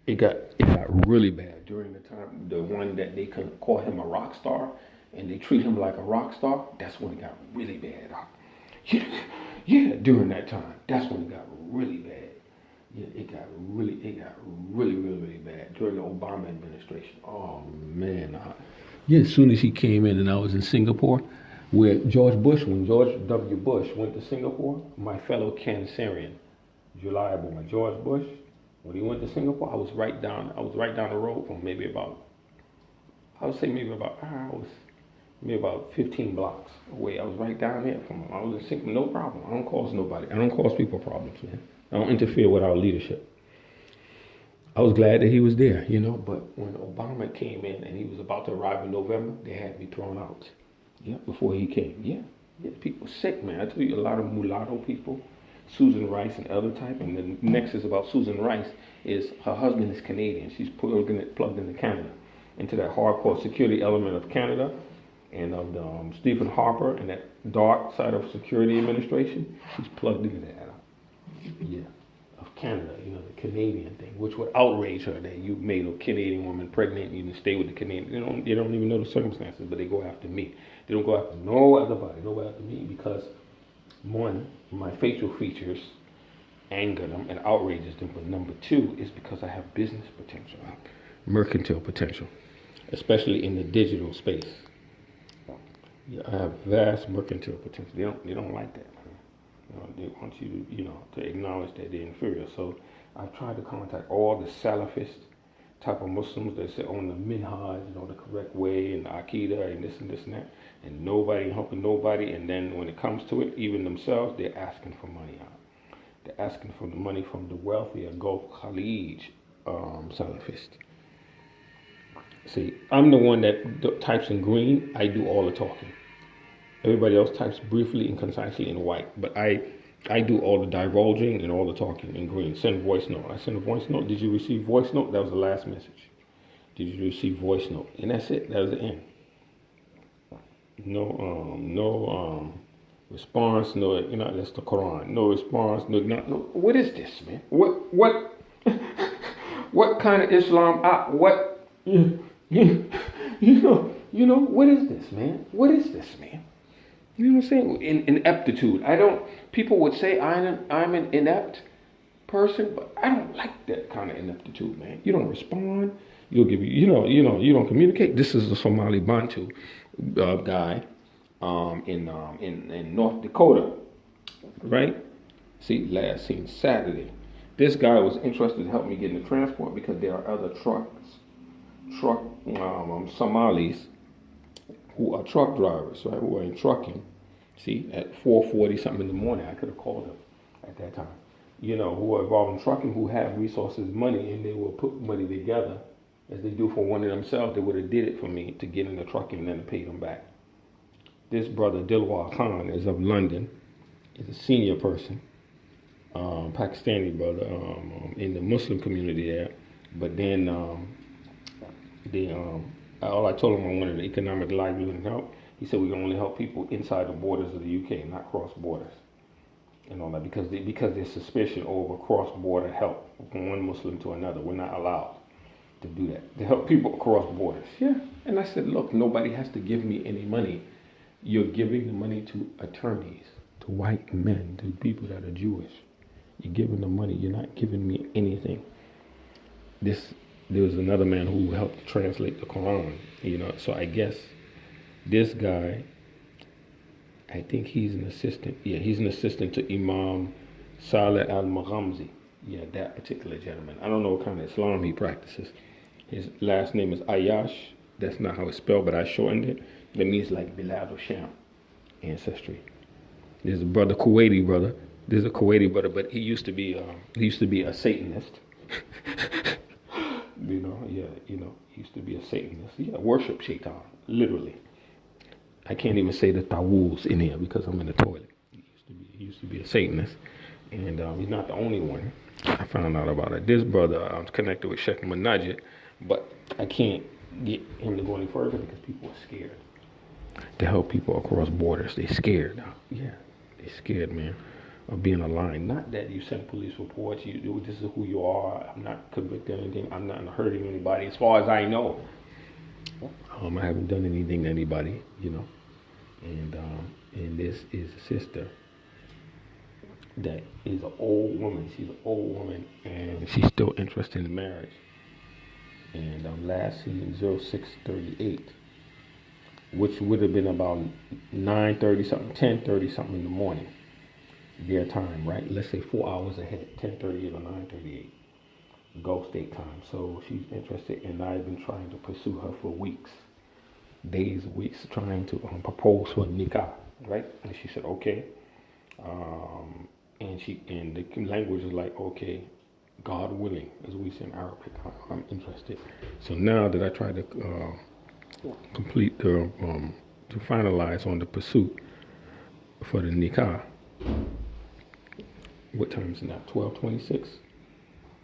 it got really bad during the time. The one that they can call him a rock star, and they treat him like a rock star. That's when it got really bad. Yeah, yeah. During that time, that's when it got really bad. Yeah, it got really bad during the Obama administration. Oh man. Yeah, as soon as he came in, and I was in Singapore, where when George W. Bush went to Singapore, my fellow Cancerian, July born George Bush, when he went to Singapore, I was right down the road from I would say maybe about 15 blocks away. I was right down there from him. I was in Singapore, no problem. I don't cause nobody. I don't cause people problems, man. I don't interfere with our leadership. I was glad that he was there, but when Obama came in and he was about to arrive in November, they had me thrown out. Yeah, before he came. Yeah. Yeah, people sick, man. I tell you, a lot of mulatto people, Susan Rice and other type. And the next is about Susan Rice is her husband is Canadian. She's plugged into Canada, into that hardcore security element of Canada and of the, Stephen Harper and that dark side of security administration. She's plugged into that. Yeah, of Canada, the Canadian thing, which would outrage her that you made a Canadian woman pregnant and you didn't stay with the Canadian. They don't even know the circumstances, but they go after me. They don't go after nobody after me because one, my facial features anger them and outrages them, but number two is because I have business potential, mercantile potential, especially in the digital space. Yeah, I have vast mercantile potential. They don't like that. They want you to acknowledge that they're inferior. So I've tried to contact all the Salafist type of Muslims that sit on the minhaj, the correct way, and the Aqidah, and this and that, and nobody helping nobody. And then when it comes to it, even themselves, they're asking for money out. They're asking for the money from the wealthier Gulf Khalij Salafist. See, I'm the one that types in green. I do all the talking. Everybody else types briefly and concisely in white, but I do all the divulging and all the talking in green. Send voice note. I send a voice note. Did you receive voice note? That was the last message. Did you receive voice note? And that's it. That was the end. No response. No, that's the Quran. No response. No. What is this, man? What what kind of Islam? What what is this, man? What is this, man? You know what I'm saying? Ineptitude. People would say I'm an inept person, but I don't like that kind of ineptitude, man. You don't respond. You don't communicate. This is a Somali Bantu guy in North Dakota, right? See, last seen Saturday. This guy was interested to help me get into transport because there are other Somalis who are truck drivers, right? Who are in trucking. See, at 4:40 something in the morning, I could have called them at that time. Who are involved in trucking, who have resources, money, and they will put money together as they do for one of themselves. They would have did it for me to get into trucking and then to pay them back. This brother Dilwar Khan is of London. He's a senior person, Pakistani brother in the Muslim community there. But then all I told him I wanted an economic livelihood and help. He said we can only help people inside the borders of the UK, not cross borders, and all that because there's suspicion over cross border help from one Muslim to another. We're not allowed to do that to help people across borders. Yeah, and I said, look, nobody has to give me any money. You're giving the money to attorneys, to white men, to people that are Jewish. You're giving the money. You're not giving me anything. There was another man who helped translate the Quran, so I guess this guy, I think he's an assistant. Yeah, he's an assistant to Imam Saleh al-Maghamzi. Yeah, that particular gentleman. I don't know what kind of Islam he practices. His last name is Ayash. That's not how it's spelled, but I shortened it. That means like Bilad al-Sham ancestry. There's a brother, Kuwaiti brother. There's a Kuwaiti brother, but he used to be a Satanist. He used to be a Satanist. Yeah, worship Shaitan, literally. I can't even say the tawus in here because I'm in the toilet. He used to be a Satanist, and he's not the only one. I found out about it. This brother, I'm connected with Sheikh Manajit, but I can't get him to go any further because people are scared to help people across borders. They're scared. Yeah, they're scared, man. of being aligned. Not that you send police reports. This is who you are. I'm not convicted of anything. I'm not hurting anybody, as far as I know. I haven't done anything to anybody, and this is a sister that is an old woman. She's an old woman, and she's still interested in marriage. And last seen 0638, which would have been about 9:30 something, 10:30 something in the morning, their time, right? Let's say 4 hours ahead, 10:38 or 9:38, Gulf State time. So she's interested, and I've been trying to pursue her for weeks, days, weeks, trying to propose for nikah, right? And she said, okay. And the language is like, okay, God willing, as we say in Arabic, I'm interested. So now that I try to complete the, to finalize on the pursuit for the nikah, what time is it now? 12:26,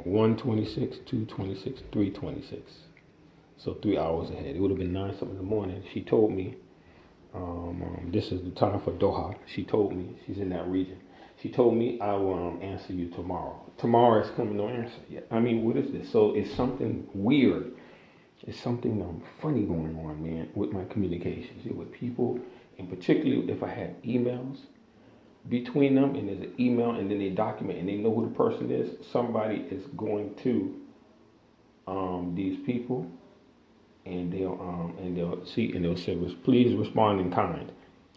1:26, 2:26, 3:26. So 3 hours ahead. It would have been 9 something in the morning. She told me, this is the time for Doha. She told me, she's in that region. She told me I will answer you tomorrow. Tomorrow is coming, no answer yet. I mean, what is this? So it's something weird. It's something funny going on, man, with my communications with people, and particularly if I have emails between them, and there's an email, and then they document, and they know who the person is. Somebody is going to these people, and they'll see, and they'll say, please respond in kind.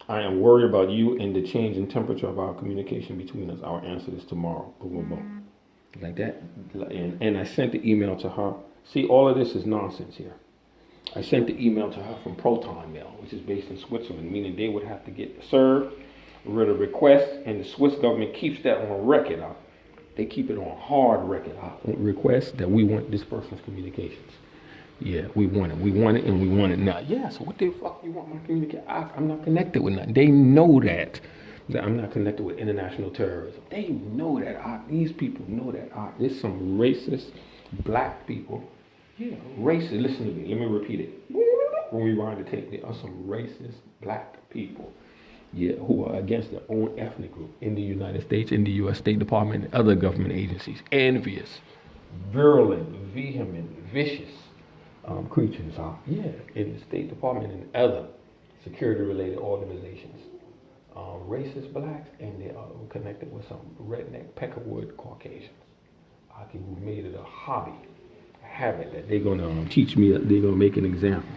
I am worried about you and the change in temperature of our communication between us. I'll answer this tomorrow. Boom, boom, boom. Like that. And I sent the email to her. See, all of this is nonsense here. I sent the email to her from Proton Mail, which is based in Switzerland, meaning they would have to get served with a request, and the Swiss government keeps that on record. They keep it on hard record. Request that we want this person's communications. Yeah, we want it. We want it, and we want it now. Yeah, so what the fuck you want my communication? I'm not connected with nothing. They know that I'm not connected with international terrorism. They know that. These people know that. There's some racist black people. Yeah, racist. Listen to me. Let me repeat it. When we rewind the tape, there are some racist black people. Yeah, who are against their own ethnic group in the United States, in the U.S. State Department, and other government agencies. Envious, virulent, vehement, vicious. Creatures are, in the State Department and other security-related organizations. Racist blacks, and they are connected with some redneck Peckerwood Caucasians. Who made it a hobby, a habit that they're going to teach me, they're going to make an example.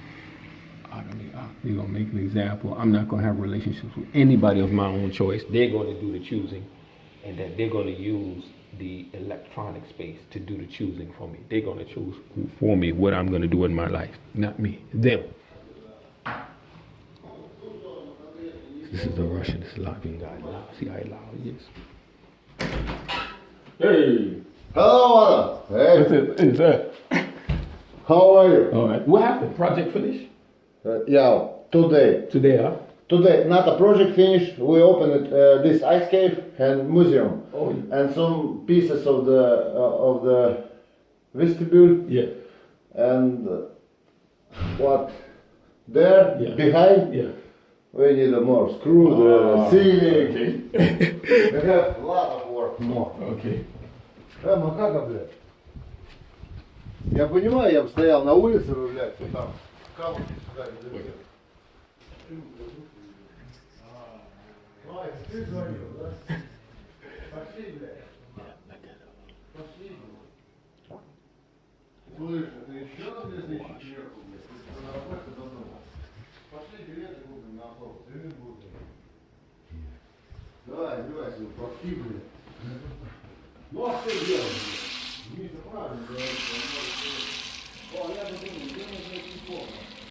They're going to make an example. I'm not going to have relationships with anybody of my own choice. They're going to do the choosing, and that they're going to use the electronic space to do the choosing for me. They're going to choose for me what I'm going to do in my life, not me, them. This is the Russian, this is Latvian guy. See, I allow, yes. Hey! Hello, Anna. Hey. What's that? How are you? All right. What happened? Project finished? Yeah, today. Today, huh? Today, not a project finished. We opened this ice cave and museum, and some pieces of the vestibule. Yeah. And what there behind? Yeah. We need a more screw, the ceiling. Okay. We have a lot of work more. Okay. Макака, блядь. Я понимаю, я бы стоял на улице, вы, блядь, там камушки сюда не заберет. Ты звонил, да? Пошли, блядь. Пошли. Слышь, ты еще раз здесь ищешь кверху, блядь? Ты на работе давно. Пошли билеты купим на автобус, и не будем. Давай, одевайся, пошли, блядь. Ну а что делать?